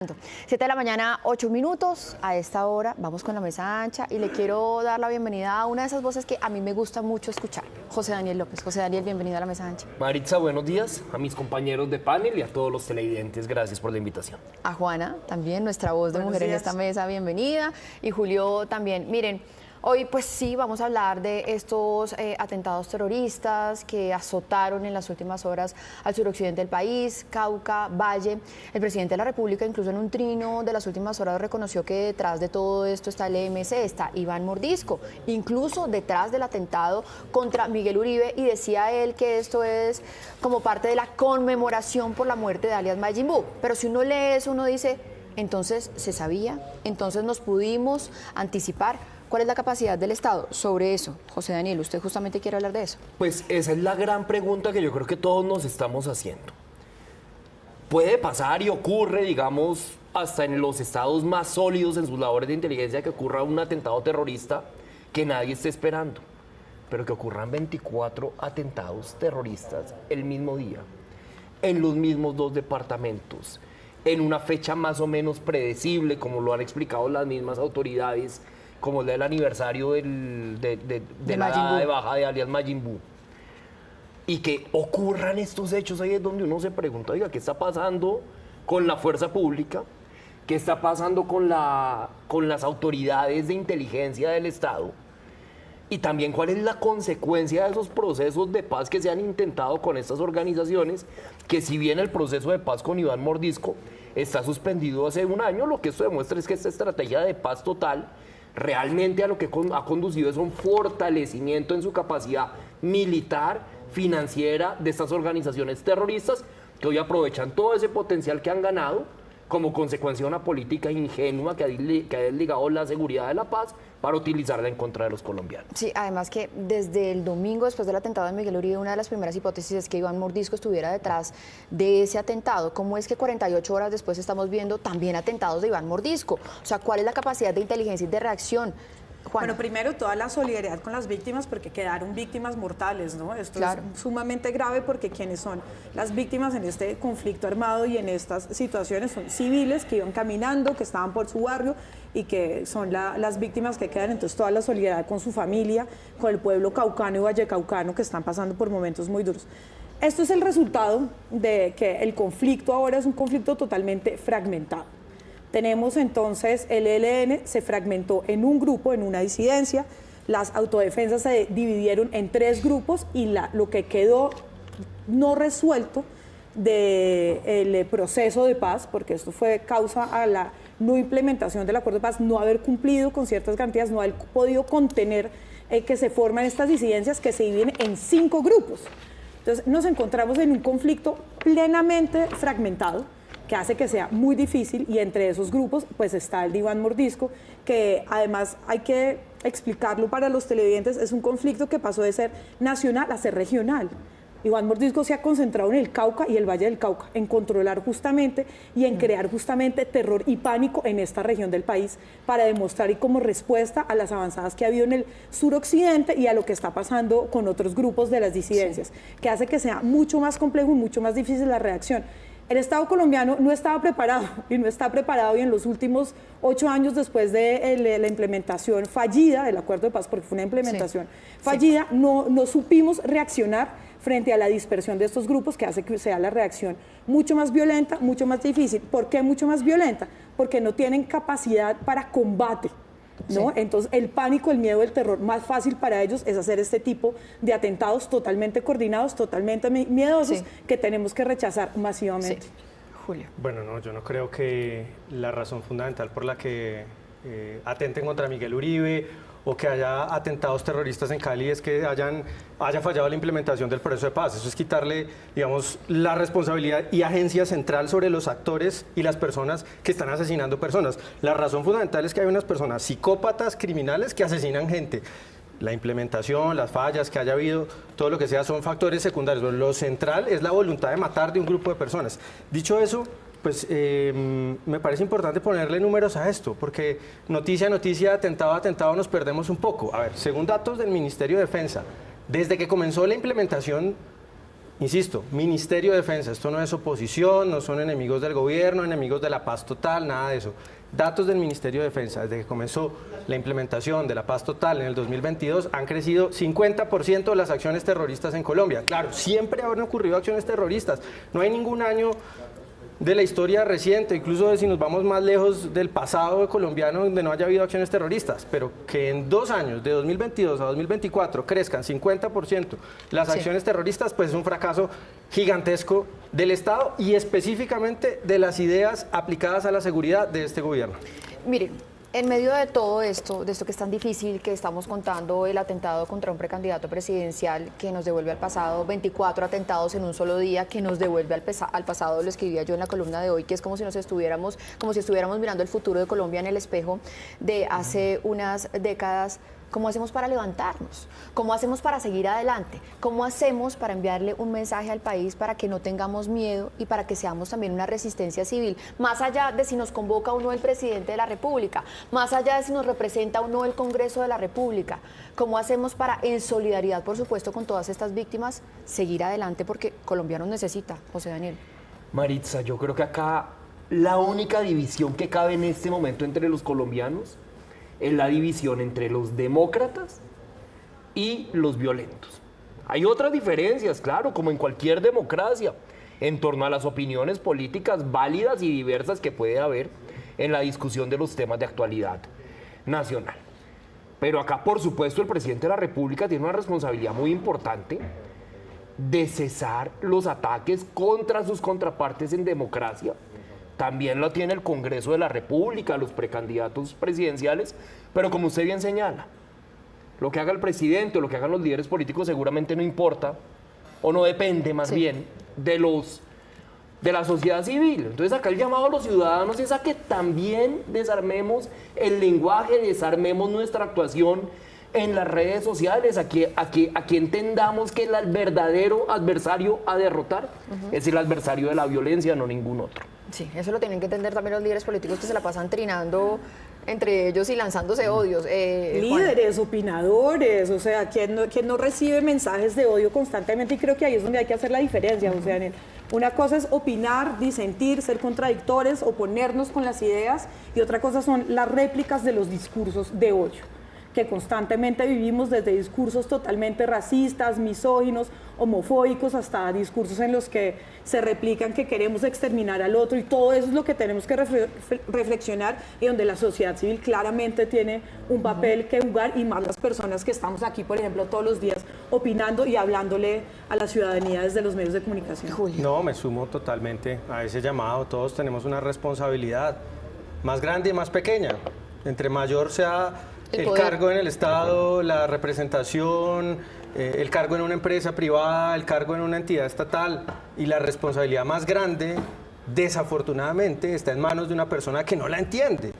7 de la mañana, 8 minutos. A esta hora vamos con la mesa ancha y le quiero dar la bienvenida a una de esas voces que a mí me gusta mucho escuchar, José Daniel López. José Daniel, bienvenido a la mesa ancha. Maritza, buenos días. A mis compañeros de panel y a todos los televidentes, gracias por la invitación. A Juana, también nuestra voz de mujer en esta mesa, bienvenida. Y Julio también. Miren, hoy pues sí vamos a hablar de estos atentados terroristas que azotaron en las últimas horas al suroccidente del país, Cauca, Valle. El presidente de la República, incluso en un trino de las últimas horas, reconoció que detrás de todo esto está el EMC, está Iván Mordisco, incluso detrás del atentado contra Miguel Uribe, y decía él que esto es como parte de la conmemoración por la muerte de alias Majin Buu. Pero si uno lee eso, uno dice, entonces se sabía, entonces nos pudimos anticipar. ¿Cuál es la capacidad del Estado sobre eso? José Daniel, usted justamente quiere hablar de eso. Pues esa es la gran pregunta que yo creo que todos nos estamos haciendo. Puede pasar y ocurre, digamos, hasta en los estados más sólidos en sus labores de inteligencia, que ocurra un atentado terrorista que nadie esté esperando, pero que ocurran 24 atentados terroristas el mismo día, en los mismos dos departamentos, en una fecha más o menos predecible, como lo han explicado las mismas autoridades, como el del aniversario de la dada de baja de alias Majin Buu. Y que ocurran estos hechos, ahí es donde uno se pregunta, oiga, ¿qué está pasando con la fuerza pública? ¿Qué está pasando con las autoridades de inteligencia del Estado? Y también, ¿cuál es la consecuencia de esos procesos de paz que se han intentado con estas organizaciones? Que si bien el proceso de paz con Iván Mordisco está suspendido hace un año, lo que esto demuestra es que esta estrategia de paz total realmente a lo que ha conducido es un fortalecimiento en su capacidad militar, financiera de estas organizaciones terroristas, que hoy aprovechan todo ese potencial que han ganado como consecuencia de una política ingenua que ha desligado la seguridad de la paz para utilizarla en contra de los colombianos. Sí, además que desde el domingo, después del atentado de Miguel Uribe, una de las primeras hipótesis es que Iván Mordisco estuviera detrás de ese atentado. ¿Cómo es que 48 horas después estamos viendo también atentados de Iván Mordisco? O sea, ¿cuál es la capacidad de inteligencia y de reacción? Juana. Bueno, primero, toda la solidaridad con las víctimas, porque quedaron víctimas mortales, ¿no? Esto claro. Es sumamente grave, porque quienes son las víctimas en este conflicto armado y en estas situaciones son civiles que iban caminando, que estaban por su barrio y que son las víctimas que quedan. Entonces, toda la solidaridad con su familia, con el pueblo caucano y vallecaucano, que están pasando por momentos muy duros. Esto es el resultado de que el conflicto ahora es un conflicto totalmente fragmentado. Tenemos entonces el ELN se fragmentó en un grupo, en una disidencia, las autodefensas se dividieron en 3 grupos y lo que quedó no resuelto del proceso de paz, porque esto fue causa a la no implementación del acuerdo de paz, no haber cumplido con ciertas garantías, no haber podido contener que se forman estas disidencias que se dividen en 5 grupos. Entonces nos encontramos en un conflicto plenamente fragmentado, que hace que sea muy difícil, y entre esos grupos pues está el de Iván Mordisco, que además hay que explicarlo para los televidentes, es un conflicto que pasó de ser nacional a ser regional. Iván Mordisco se ha concentrado en el Cauca y el Valle del Cauca, en controlar justamente y en crear justamente terror y pánico en esta región del país, para demostrar y como respuesta a las avanzadas que ha habido en el suroccidente y a lo que está pasando con otros grupos de las disidencias, que hace que sea mucho más complejo y mucho más difícil la reacción. El Estado colombiano no estaba preparado, y no está preparado, y en los últimos 8 años después de la implementación fallida del acuerdo de paz, porque fue una implementación fallida, no supimos reaccionar frente a la dispersión de estos grupos, que hace que sea la reacción mucho más violenta, mucho más difícil. ¿Por qué mucho más violenta? Porque no tienen capacidad para combate, ¿no? Sí. Entonces el pánico, el miedo, el terror más fácil para ellos es hacer este tipo de atentados totalmente coordinados, totalmente miedosos, que tenemos que rechazar masivamente. Sí. Julio. Bueno, no, yo no creo que la razón fundamental por la que atenten contra Miguel Uribe o que haya atentados terroristas en Cali es que haya fallado la implementación del proceso de paz. Eso es quitarle, digamos, la responsabilidad y agencia central sobre los actores y las personas que están asesinando personas. La razón fundamental es que hay unas personas psicópatas, criminales, que asesinan gente. La implementación, las fallas que haya habido, todo lo que sea, son factores secundarios. Lo central es la voluntad de matar de un grupo de personas. Dicho eso, pues me parece importante ponerle números a esto, porque noticia a noticia, atentado a atentado, nos perdemos un poco. A ver, según datos del Ministerio de Defensa, desde que comenzó la implementación Insisto, Ministerio de Defensa, esto no es oposición, no son enemigos del gobierno, enemigos de la paz total, nada de eso. Datos del Ministerio de Defensa, desde que comenzó la implementación de la paz total en el 2022, han crecido 50% las acciones terroristas en Colombia. Claro, siempre han ocurrido acciones terroristas, no hay ningún año de la historia reciente, incluso si nos vamos más lejos del pasado colombiano donde no haya habido acciones terroristas, pero que en 2 años, de 2022 a 2024, crezcan 50% las acciones terroristas, pues es un fracaso gigantesco del Estado y específicamente de las ideas aplicadas a la seguridad de este gobierno. Miren, en medio de todo esto, de esto que es tan difícil, que estamos contando el atentado contra un precandidato presidencial que nos devuelve al pasado, 24 atentados en un solo día, que nos devuelve al pasado, lo escribía yo en la columna de hoy, que es como si estuviéramos mirando el futuro de Colombia en el espejo de hace unas décadas. ¿Cómo hacemos para levantarnos? ¿Cómo hacemos para seguir adelante? ¿Cómo hacemos para enviarle un mensaje al país para que no tengamos miedo y para que seamos también una resistencia civil? Más allá de si nos convoca o no el presidente de la República, más allá de si nos representa o no el Congreso de la República, ¿cómo hacemos para, en solidaridad, por supuesto, con todas estas víctimas, seguir adelante? Porque Colombia nos necesita, José Daniel. Maritza, yo creo que acá la única división que cabe en este momento entre los colombianos es la división entre los demócratas y los violentos. Hay otras diferencias, claro, como en cualquier democracia, en torno a las opiniones políticas válidas y diversas que puede haber en la discusión de los temas de actualidad nacional. Pero acá, por supuesto, el presidente de la República tiene una responsabilidad muy importante de cesar los ataques contra sus contrapartes en democracia. También lo tiene el Congreso de la República, los precandidatos presidenciales, pero como usted bien señala, lo que haga el presidente o lo que hagan los líderes políticos seguramente no importa, o no depende más bien de la sociedad civil. Entonces acá el llamado a los ciudadanos es a que también desarmemos el lenguaje, desarmemos nuestra actuación en las redes sociales, a que entendamos que el verdadero adversario a derrotar es el adversario de la violencia, no ningún otro. Sí, eso lo tienen que entender también los líderes políticos que se la pasan trinando entre ellos y lanzándose odios. Líderes, opinadores, o sea, ¿quién no recibe mensajes de odio constantemente? Y creo que ahí es donde hay que hacer la diferencia, o sea, una cosa es opinar, disentir, ser contradictores, oponernos con las ideas, y otra cosa son las réplicas de los discursos de odio, que constantemente vivimos, desde discursos totalmente racistas, misóginos, homofóbicos, hasta discursos en los que se replican que queremos exterminar al otro, y todo eso es lo que tenemos que reflexionar, y donde la sociedad civil claramente tiene un papel que jugar, y más las personas que estamos aquí, por ejemplo, todos los días opinando y hablándole a la ciudadanía desde los medios de comunicación. Julio. No, me sumo totalmente a ese llamado. Todos tenemos una responsabilidad más grande y más pequeña. Entre mayor sea el cargo en el Estado, la representación, el cargo en una empresa privada, el cargo en una entidad estatal, y la responsabilidad más grande, desafortunadamente, está en manos de una persona que no la entiende.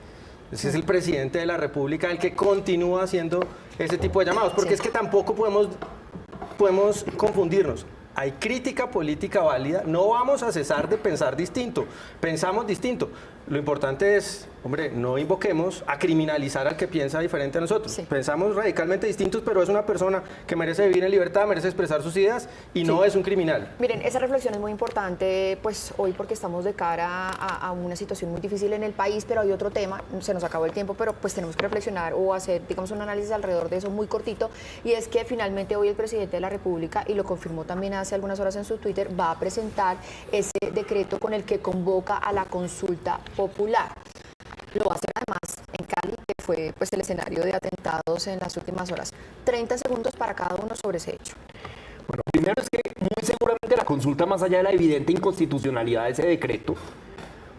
Ese es el presidente de la República, el que continúa haciendo ese tipo de llamados, porque es que tampoco podemos confundirnos. Hay crítica política válida, no vamos a cesar de pensar distinto, pensamos distinto. Lo importante es, hombre, no invoquemos a criminalizar al que piensa diferente a nosotros. Sí. Pensamos radicalmente distintos, pero es una persona que merece vivir en libertad, merece expresar sus ideas y no es un criminal. Miren, esa reflexión es muy importante, pues hoy, porque estamos de cara a una situación muy difícil en el país, pero hay otro tema, se nos acabó el tiempo, pero pues tenemos que reflexionar o hacer, digamos, un análisis alrededor de eso muy cortito, y es que finalmente hoy el presidente de la República, y lo confirmó también hace algunas horas en su Twitter, va a presentar ese decreto con el que convoca a la consulta popular. Lo va a hacer además en Cali, que fue pues el escenario de atentados en las últimas horas. 30 segundos para cada uno sobre ese hecho. Bueno, primero es que muy seguramente la consulta, más allá de la evidente inconstitucionalidad de ese decreto,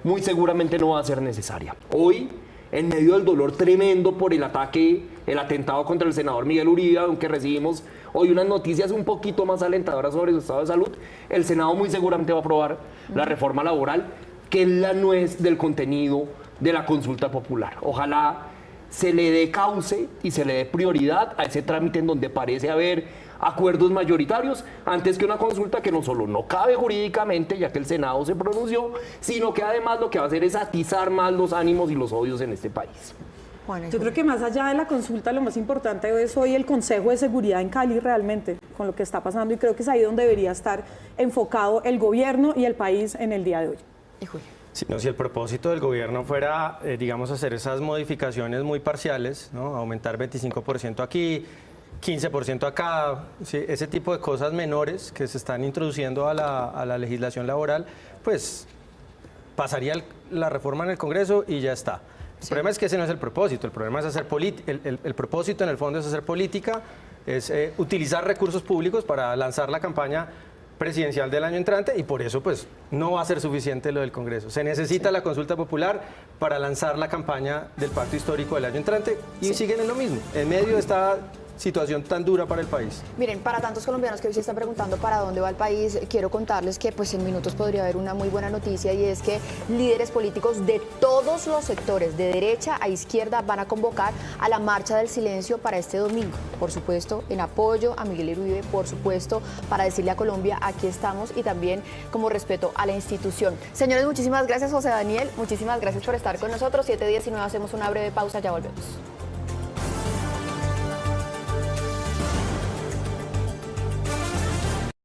muy seguramente no va a ser necesaria. Hoy, en medio del dolor tremendo por el atentado contra el senador Miguel Uribe, aunque recibimos hoy unas noticias un poquito más alentadoras sobre su estado de salud, el Senado muy seguramente va a aprobar la reforma laboral, que es la nuez del contenido de la consulta popular. Ojalá se le dé cauce y se le dé prioridad a ese trámite en donde parece haber acuerdos mayoritarios, antes que una consulta que no solo no cabe jurídicamente, ya que el Senado se pronunció, sino que además lo que va a hacer es atizar más los ánimos y los odios en este país. Yo creo que más allá de la consulta, lo más importante es hoy el Consejo de Seguridad en Cali, realmente, con lo que está pasando y creo que es ahí donde debería estar enfocado el gobierno y el país en el día de hoy. Y Julio. Sí, no, si el propósito del gobierno fuera, digamos, hacer esas modificaciones muy parciales, ¿no? Aumentar 25% aquí, 15% acá, ¿sí? Ese tipo de cosas menores que se están introduciendo a la legislación laboral, pues pasaría la reforma en el Congreso y ya está. El problema es que ese no es el propósito, el problema es hacer el propósito en el fondo es hacer política, es utilizar recursos públicos para lanzar la campaña presidencial del año entrante y por eso pues no va a ser suficiente lo del Congreso. Se necesita la consulta popular para lanzar la campaña del pacto histórico del año entrante y siguen en lo mismo, en medio de esta situación tan dura para el país. Miren, para tantos colombianos que hoy se están preguntando para dónde va el país, quiero contarles que pues en minutos podría haber una muy buena noticia y es que líderes políticos de todos los sectores, de derecha a izquierda, van a convocar a la Marcha del Silencio para este domingo. Por supuesto, en apoyo a Miguel Uribe, por supuesto, para decirle a Colombia, aquí estamos y también como respeto a la institución. Señores, muchísimas gracias, José Daniel, muchísimas gracias por estar con nosotros. 7:19, hacemos una breve pausa, ya volvemos.